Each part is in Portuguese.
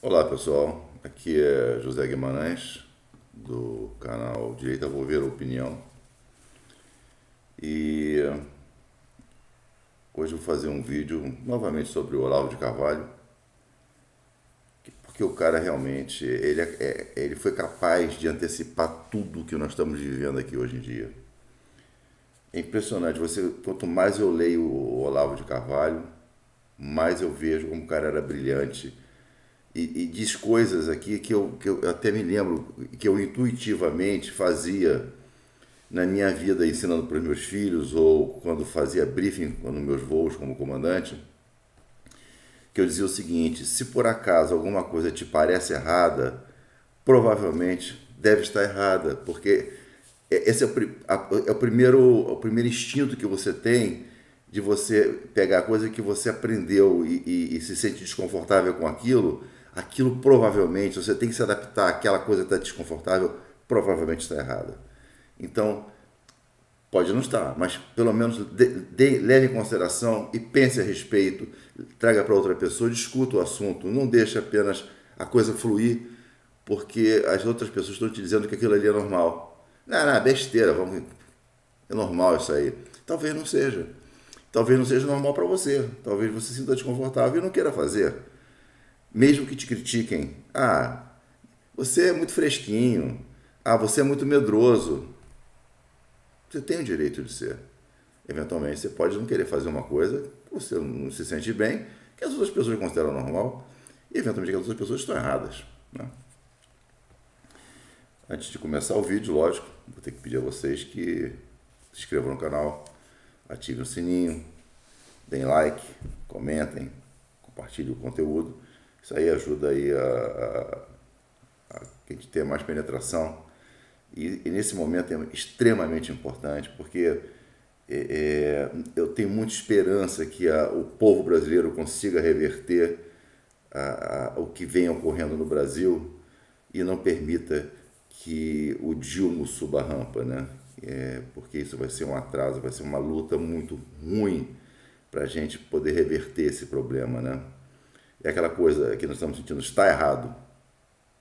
Olá pessoal, aqui é José Guimarães do canal Direita Vou Ver Opinião e hoje eu vou fazer um vídeo novamente sobre o Olavo de Carvalho, porque o cara realmente ele foi capaz de antecipar tudo que nós estamos vivendo aqui hoje em dia. É impressionante, quanto mais eu leio o Olavo de Carvalho, mais eu vejo como o cara era brilhante e diz coisas aqui que eu até me lembro que eu intuitivamente fazia na minha vida ensinando para os meus filhos ou quando fazia briefing nos meus voos como comandante, que eu dizia o seguinte: se por acaso alguma coisa te parece errada, provavelmente deve estar errada, porque esse é o primeiro instinto que você tem de você pegar a coisa que você aprendeu e se sente desconfortável com aquilo provavelmente, você tem que se adaptar àquela coisa que está desconfortável, provavelmente está errada. Então, pode não estar, mas pelo menos leve em consideração e pense a respeito, traga para outra pessoa, discuta o assunto, não deixe apenas a coisa fluir, porque as outras pessoas estão te dizendo que aquilo ali é normal. Não, não, besteira, é normal isso aí. Talvez não seja. Talvez não seja normal para você. Talvez você se sinta desconfortável e não queira fazer. Mesmo que te critiquem. Ah, você é muito fresquinho. Ah, você é muito medroso. Você tem o direito de ser. Eventualmente você pode não querer fazer uma coisa que você não se sente bem, que as outras pessoas consideram normal, e eventualmente que as outras pessoas estão erradas. Né? Antes de começar o vídeo, lógico, vou ter que pedir a vocês que se inscrevam no canal, ativem o sininho, deem like, comentem, compartilhem o conteúdo. Isso aí ajuda aí a gente ter mais penetração. E nesse momento é extremamente importante, porque eu tenho muita esperança que o povo brasileiro consiga reverter o que vem ocorrendo no Brasil e não permita que o Dilma suba a rampa, né? Porque isso vai ser um atraso, vai ser uma luta muito ruim para a gente poder reverter esse problema, né? É aquela coisa que nós estamos sentindo, está errado,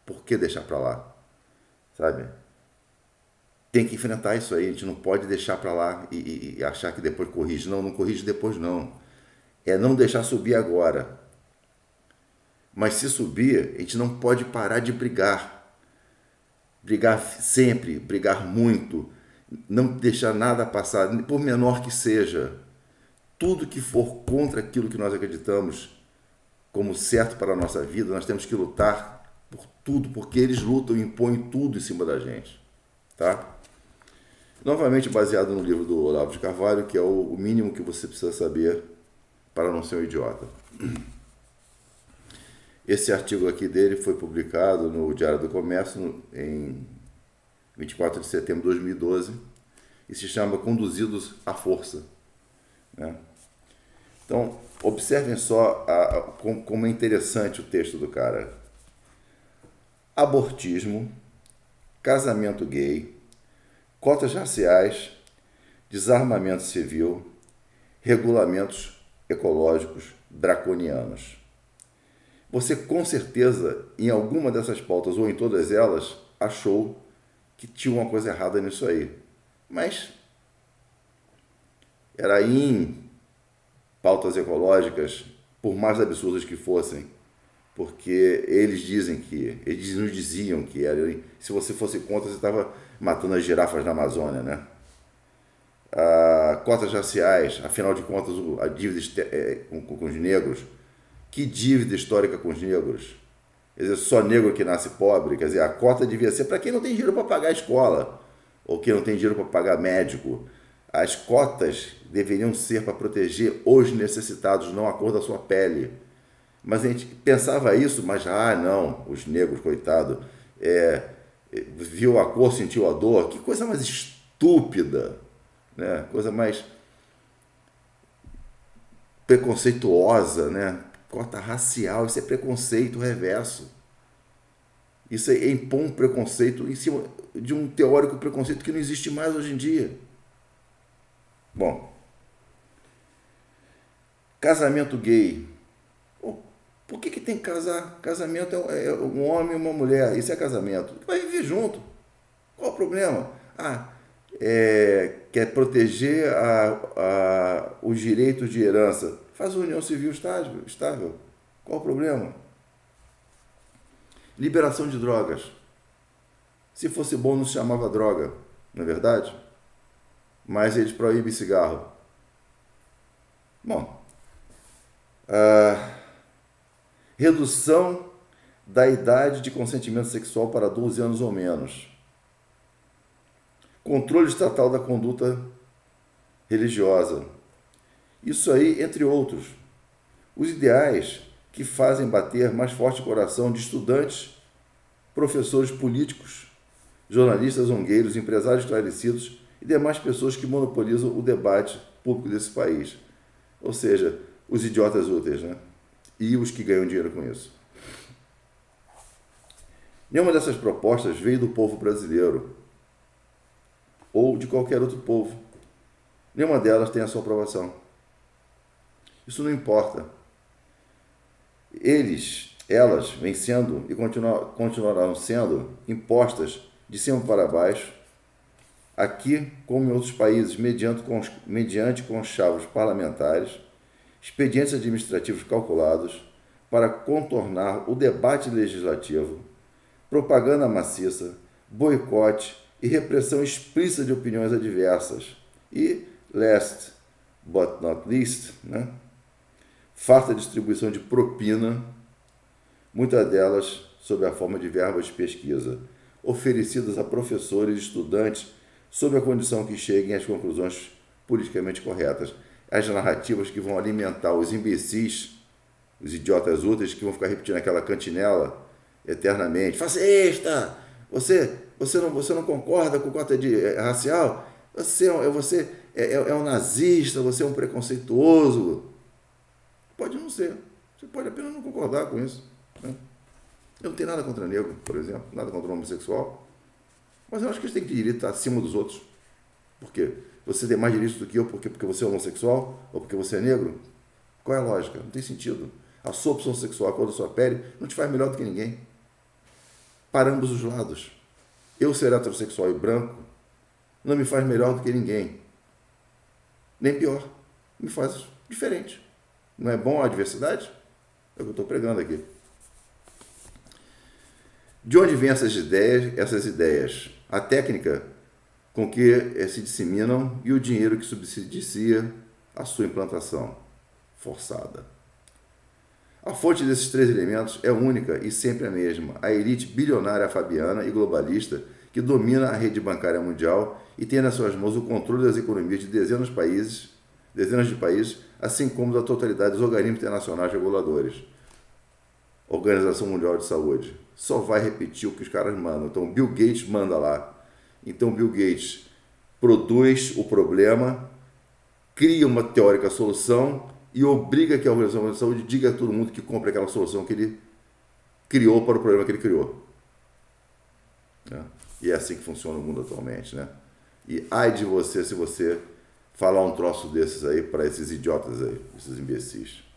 por que deixar para lá, sabe? Tem que enfrentar isso aí, a gente não pode deixar para lá e achar que depois corrige. Não, não corrige depois não. É não deixar subir agora. Mas se subir, a gente não pode parar de brigar. Brigar sempre, brigar muito, não deixar nada passar, por menor que seja. Tudo que for contra aquilo que nós acreditamos como certo para a nossa vida, nós temos que lutar por tudo, porque eles lutam e impõem tudo em cima da gente. Tá? Novamente baseado no livro do Olavo de Carvalho, que é o mínimo que você precisa saber para não ser um idiota. Esse artigo aqui dele foi publicado no Diário do Comércio em 24 de setembro de 2012 e se chama Conduzidos à Força. Né? Então, observem só como é interessante o texto do cara. Abortismo, casamento gay, cotas raciais, desarmamento civil, regulamentos ecológicos draconianos. Você com certeza, em alguma dessas pautas ou em todas elas, achou que tinha uma coisa errada nisso aí. Mas era em pautas ecológicas, por mais absurdas que fossem, porque eles nos diziam que era, se você fosse contra, você estava matando as girafas na Amazônia, né? Cotas raciais, afinal de contas, a dívida com os negros. Que dívida histórica com os negros? Quer dizer, só negro que nasce pobre. Quer dizer, a cota devia ser para quem não tem dinheiro para pagar a escola ou quem não tem dinheiro para pagar médico. As cotas deveriam ser para proteger os necessitados, não a cor da sua pele. Mas a gente pensava isso, mas não, os negros, coitado, viu a cor, sentiu a dor. Que coisa mais estúpida, né? Coisa mais preconceituosa, né? Cota racial, isso é preconceito reverso. Isso é impor um preconceito em cima de um teórico preconceito que não existe mais hoje em dia. Bom, casamento gay. Por que tem que casar? Casamento é um homem e uma mulher, isso é casamento. Vai viver junto. Qual o problema? Quer proteger os direitos de herança. Faz uma união civil estável. Qual o problema? Liberação de drogas. Se fosse bom, não se chamava droga, não é verdade? Mas eles proíbem cigarro. Bom, redução da idade de consentimento sexual para 12 anos ou menos. Controle estatal da conduta religiosa. Isso aí, entre outros. Os ideais que fazem bater mais forte o coração de estudantes, professores políticos, jornalistas zongueiros, empresários esclarecidos e demais pessoas que monopolizam o debate público desse país. Ou seja, os idiotas úteis, né? E os que ganham dinheiro com isso. Nenhuma dessas propostas veio do povo brasileiro ou de qualquer outro povo. Nenhuma delas tem a sua aprovação. Isso não importa. Elas vêm sendo e continuarão sendo impostas de cima para baixo, aqui como em outros países, mediante conchavos parlamentares, expedientes administrativos calculados para contornar o debate legislativo, propaganda maciça, boicote e repressão explícita de opiniões adversas e, last but not least, farta distribuição de propina, muitas delas sob a forma de verbas de pesquisa, oferecidas a professores e estudantes sob a condição que cheguem às conclusões politicamente corretas. As narrativas que vão alimentar os imbecis, os idiotas úteis que vão ficar repetindo aquela cantinela eternamente. Fascista! Você não concorda com cota racial? Você é um nazista, você é um preconceituoso. Pode não ser. Você pode apenas não concordar com isso. Eu não tenho nada contra negro, por exemplo, nada contra homossexual. Mas eu acho que eles têm que direito estar acima dos outros. Por quê? Você tem mais direitos do que eu porque você é homossexual ou porque você é negro? Qual é a lógica? Não tem sentido. A sua opção sexual, a cor da sua pele, não te faz melhor do que ninguém. Para ambos os lados. Eu ser heterossexual e branco não me faz melhor do que ninguém. Nem pior. Me faz diferente. Não é bom a diversidade? É o que eu estou pregando aqui. De onde vêm essas ideias? A técnica com que se disseminam e o dinheiro que subsidia a sua implantação forçada. A fonte desses três elementos é única e sempre a mesma: a elite bilionária fabiana e globalista que domina a rede bancária mundial e tem nas suas mãos o controle das economias de dezenas de países, assim como da totalidade dos organismos internacionais reguladores. Organização Mundial de Saúde. Só vai repetir o que os caras mandam. Então, Bill Gates manda lá. Então, Bill Gates produz o problema, cria uma teórica solução e obriga que a Organização Mundial de Saúde diga a todo mundo que compre aquela solução que ele criou para o problema que ele criou. E é assim que funciona o mundo atualmente, né? E ai de você se você falar um troço desses aí para esses idiotas aí, esses imbecis.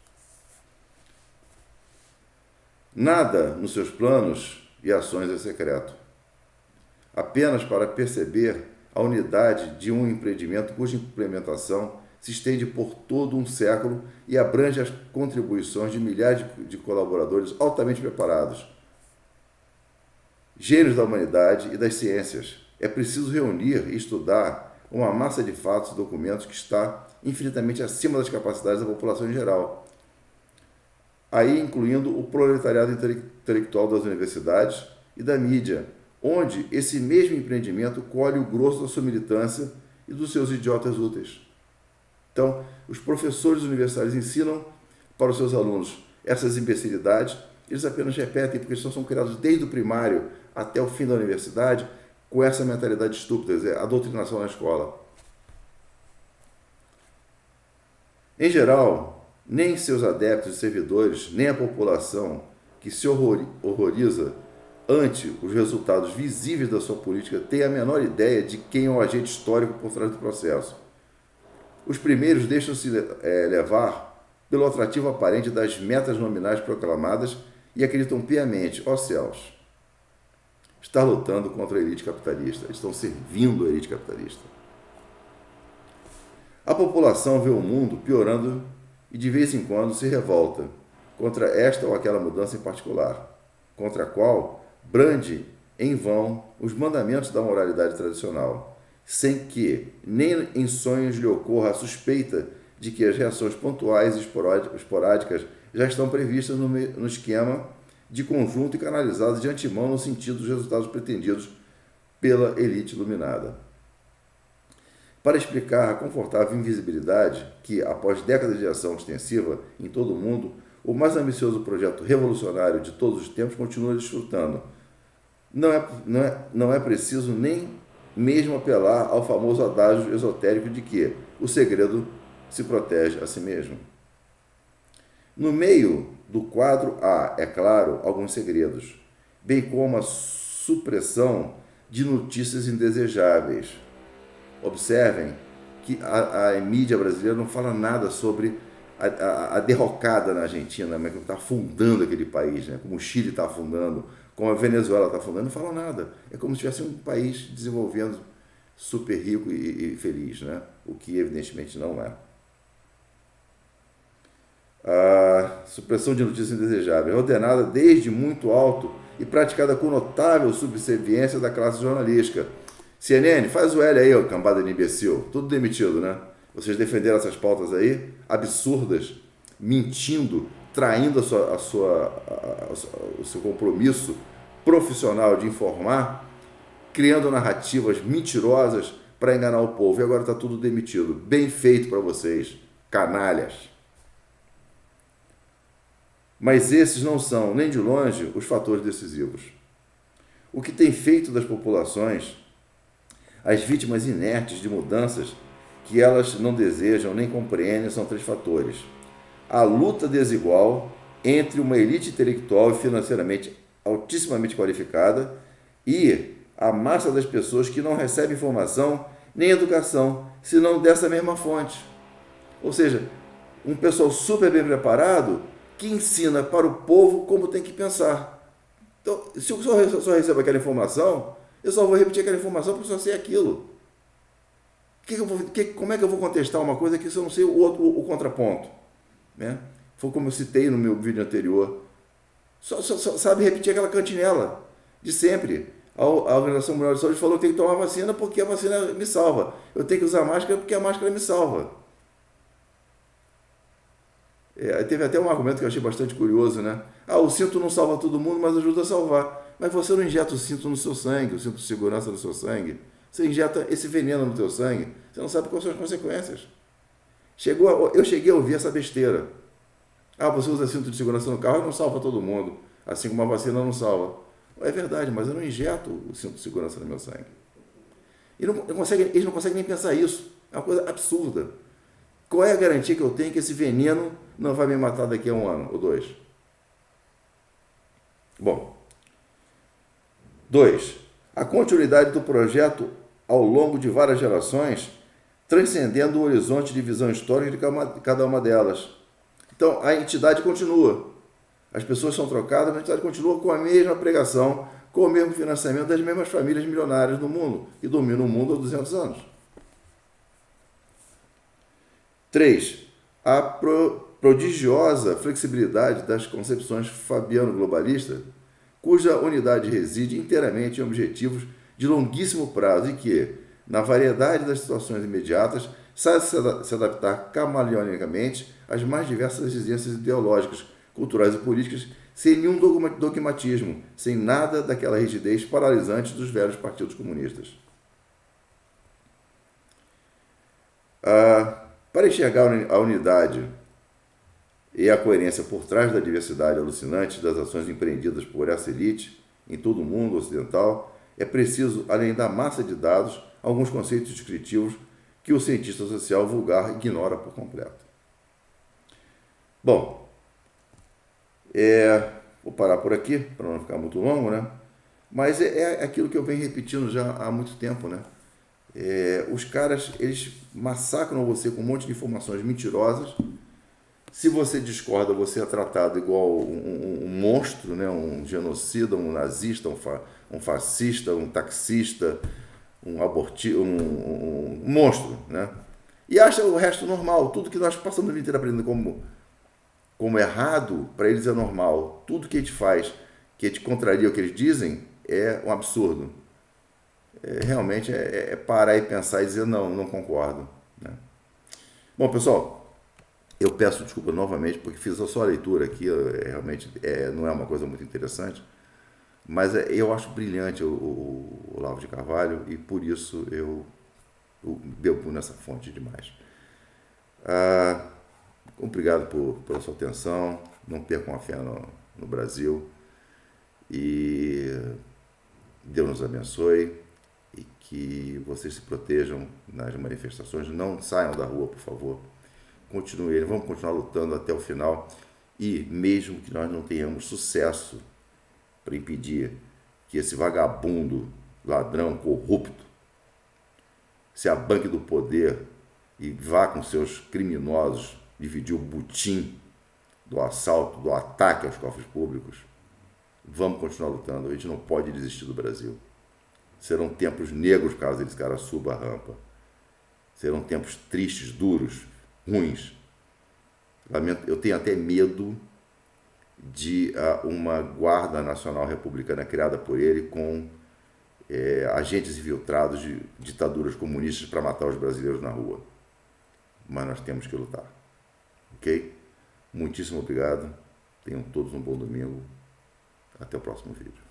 Nada nos seus planos e ações é secreto. Apenas para perceber a unidade de um empreendimento cuja implementação se estende por todo um século e abrange as contribuições de milhares de colaboradores altamente preparados, gênios da humanidade e das ciências. É preciso reunir e estudar uma massa de fatos e documentos que está infinitamente acima das capacidades da população em geral, aí incluindo o proletariado intelectual das universidades e da mídia, onde esse mesmo empreendimento colhe o grosso da sua militância e dos seus idiotas úteis. Então, os professores universitários ensinam para os seus alunos essas imbecilidades, eles apenas repetem, porque eles são criados desde o primário até o fim da universidade com essa mentalidade estúpida, a doutrinação na escola. Em geral, nem seus adeptos e servidores, nem a população que se horroriza ante os resultados visíveis da sua política tem a menor ideia de quem é o agente histórico por trás do processo. Os primeiros deixam-se levar pelo atrativo aparente das metas nominais proclamadas e acreditam piamente, ó céus, estar lutando contra a elite capitalista, estão servindo a elite capitalista. A população vê o mundo piorando e de vez em quando se revolta contra esta ou aquela mudança em particular, contra a qual brande em vão os mandamentos da moralidade tradicional, sem que nem em sonhos lhe ocorra a suspeita de que as reações pontuais e esporádicas já estão previstas no esquema de conjunto e canalizadas de antemão no sentido dos resultados pretendidos pela elite iluminada. Para explicar a confortável invisibilidade que, após décadas de ação extensiva em todo o mundo, o mais ambicioso projeto revolucionário de todos os tempos continua desfrutando, não é preciso nem mesmo apelar ao famoso adágio esotérico de que o segredo se protege a si mesmo. No meio do quadro há, é claro, alguns segredos, bem como a supressão de notícias indesejáveis. Observem que a mídia brasileira não fala nada sobre a derrocada na Argentina, como está afundando aquele país, né? Como o Chile está afundando, como a Venezuela está afundando, não fala nada. É como se tivesse um país desenvolvendo super rico e feliz, né? O que evidentemente não é. A supressão de notícias indesejáveis é ordenada desde muito alto e praticada com notável subserviência da classe jornalística. CNN, faz o L aí, ó, cambada de imbecil. Tudo demitido, né? Vocês defenderam essas pautas aí, absurdas, mentindo, traindo o seu compromisso profissional de informar, criando narrativas mentirosas para enganar o povo. E agora está tudo demitido. Bem feito para vocês, canalhas. Mas esses não são, nem de longe, os fatores decisivos. O que tem feito das populações as vítimas inertes de mudanças que elas não desejam nem compreendem são três fatores. A luta desigual entre uma elite intelectual e financeiramente altissimamente qualificada e a massa das pessoas que não recebe informação nem educação, senão dessa mesma fonte. Ou seja, um pessoal super bem preparado que ensina para o povo como tem que pensar. Então, se eu só recebo aquela informação, eu só vou repetir aquela informação porque eu só sei aquilo. Como é que eu vou contestar uma coisa que se eu não sei o contraponto? Né? Foi como eu citei no meu vídeo anterior. Só sabe repetir aquela cantinela de sempre. A Organização Mundial de Saúde falou que tem que tomar vacina porque a vacina me salva. Eu tenho que usar máscara porque a máscara me salva. Teve até um argumento que eu achei bastante curioso, né? O cinto não salva todo mundo, mas ajuda a salvar. Mas você não injeta o cinto no seu sangue, o cinto de segurança no seu sangue. Você injeta esse veneno no teu sangue, você não sabe quais são as consequências. Eu cheguei a ouvir essa besteira. Você usa cinto de segurança no carro e não salva todo mundo, assim como a vacina não salva. É verdade, mas eu não injeto o cinto de segurança no meu sangue. Eles não conseguem nem pensar isso. É uma coisa absurda. Qual é a garantia que eu tenho que esse veneno não vai me matar daqui a 1 ano ou 2? Bom. 2. A continuidade do projeto ao longo de várias gerações, transcendendo o horizonte de visão histórica de cada uma delas. Então, a entidade continua. As pessoas são trocadas, mas a entidade continua com a mesma pregação, com o mesmo financiamento das mesmas famílias milionárias do mundo, que dominam o mundo há 200 anos. 3. A prodigiosa flexibilidade das concepções fabiano-globalistas, cuja unidade reside inteiramente em objetivos de longuíssimo prazo e que, na variedade das situações imediatas, sabe se adaptar camaleonicamente às mais diversas exigências ideológicas, culturais e políticas, sem nenhum dogmatismo, sem nada daquela rigidez paralisante dos velhos partidos comunistas. Para enxergar a unidade e a coerência por trás da diversidade alucinante das ações empreendidas por essa elite em todo o mundo ocidental, é preciso, além da massa de dados, alguns conceitos descritivos que o cientista social vulgar ignora por completo. Bom, vou parar por aqui, para não ficar muito longo, né? Mas é aquilo que eu venho repetindo já há muito tempo, né? Os caras, eles massacram você com um monte de informações mentirosas Se você discorda, você é tratado igual um monstro, né? Um genocida, um nazista, um fascista, um taxista, um monstro, né? E acha o resto normal. Tudo que nós passamos a vida inteira aprendendo como errado, para eles é normal. Tudo que a gente faz, que a gente contraria o que eles dizem, é um absurdo. Realmente é parar e pensar e dizer não concordo, né? Bom, pessoal, eu peço desculpa novamente porque fiz a sua leitura aqui, realmente não é uma coisa muito interessante, mas eu acho brilhante o Olavo de Carvalho e por isso eu bebo nessa fonte demais. Obrigado pela sua atenção, não percam a fé no Brasil e Deus nos abençoe e que vocês se protejam nas manifestações, não saiam da rua, por favor. Continuem, vamos continuar lutando até o final e mesmo que nós não tenhamos sucesso para impedir que esse vagabundo, ladrão, corrupto se abanque do poder e vá com seus criminosos dividir o butim do assalto, do ataque aos cofres públicos, vamos continuar lutando. A gente não pode desistir do Brasil. Serão tempos negros caso esse cara suba a rampa. Serão tempos tristes, duros, ruins. Eu tenho até medo de uma Guarda Nacional Republicana criada por ele com agentes infiltrados de ditaduras comunistas para matar os brasileiros na rua. Mas nós temos que lutar. Ok? Muitíssimo obrigado. Tenham todos um bom domingo. Até o próximo vídeo.